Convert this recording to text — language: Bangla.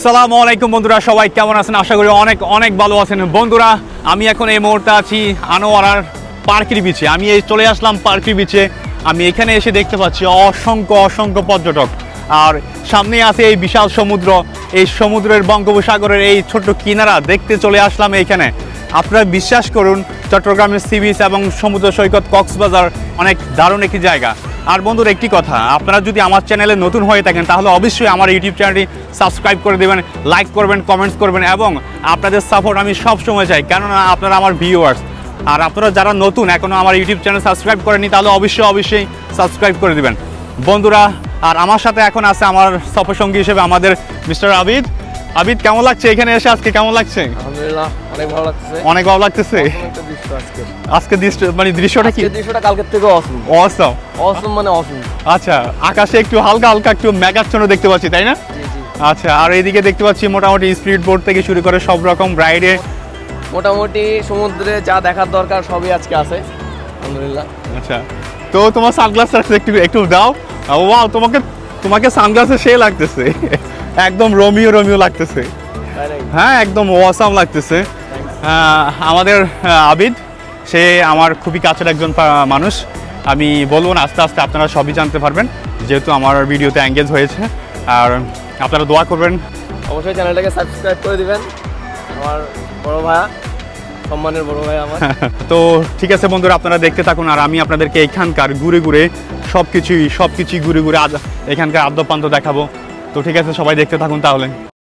আসসালামু আলাইকুম বন্ধুরা, সবাই কেমন আছেন? আশা করি অনেক অনেক ভালো আছেন। বন্ধুরা, আমি এখন এই মুহূর্তে আছি আনোয়ারার পার্কের বিচে। আমি চলে আসলাম পার্কের বিচে। আমি এখানে এসে দেখতে পাচ্ছি অসংখ্য অসংখ্য পর্যটক, আর সামনে আছে এই বিশাল সমুদ্র। এই সমুদ্রের বঙ্গোপসাগরের এই ছোট্ট কিনারা দেখতে চলে আসলাম এইখানে। আপনারা বিশ্বাস করুন, চট্টগ্রামের সি বিচ এবং সমুদ্র সৈকত কক্সবাজার অনেক দারুণ একটি জায়গা। আর বন্ধুরা, একটি কথা, আপনারা যদি আমার চ্যানেলে নতুন হয়ে থাকেন তাহলে অবশ্যই আমার ইউটিউব চ্যানেলটি সাবস্ক্রাইব করে দেবেন, লাইক করবেন, কমেন্টস করবেন, এবং আপনাদের সাপোর্ট আমি সব সময় চাই, কেননা আপনারা আমার ভিউয়ার্স। আর আপনারা যারা নতুন এখনও আমার ইউটিউব চ্যানেল সাবস্ক্রাইব করেনি তাহলে অবশ্যই সাবস্ক্রাইব করে দেবেন বন্ধুরা। আর আমার সাথে এখন আছে আমার সফরসঙ্গী হিসেবে আমাদের মিস্টার আবিদ। আবিদ, কেমন লাগছে এখানে এসে? আজকে কেমন লাগছে? আলহামদুলিল্লাহ, অনেক ভালো লাগছে। অনেক ভালো লাগতেছে। আজকে দৃশ্যটা কি? দৃশ্যটা কালকের থেকে অসম। অসম। অসম মানে অসম। আচ্ছা, আকাশে একটু হালকা হালকা একটু মেঘাচ্ছন্ন দেখতে পাচ্ছি, তাই না? জি জি। আচ্ছা, আর এইদিকে দেখতে পাচ্ছি মোটামুটি স্পিড বোট থেকে শুরু করে সব রকম রাইডে মোটামুটি সমুদ্রে যা দেখার দরকার সবই আজকে আছে, আলহামদুলিল্লাহ। আচ্ছা, তো তোমার সানগ্লাসটা একটু একটু দাও। ওয়াও, তোমাকে সানগ্লাসে সে লাগতেছে, একদম রোমিও লাগতেছে। হ্যাঁ, একদম অসাম লাগতেছে। আমাদের আবিদ, সে আমার খুবই কাছের একজন মানুষ। আমি বলবো না, আস্তে আস্তে আপনারা সবই জানতে পারবেন, যেহেতু আমার ভিডিওতে এঙ্গেজ হয়েছে। আর আপনারা দোয়া করবেন, অবশ্যই চ্যানেলটাকে সাবস্ক্রাইব করে দিবেন। আমার বড় ভাইয়া, সম্মানের বড় ভাই আমার। তো ঠিক আছে বন্ধুরা, আপনারা দেখতে থাকুন, আর আমি আপনাদেরকে এখানকার ঘুরে সব কিছুই ঘুরে এখানকার আদ্যপান্ত দেখাবো। তো ঠিক আছে, সবাই দেখতে থাকুন তাহলে।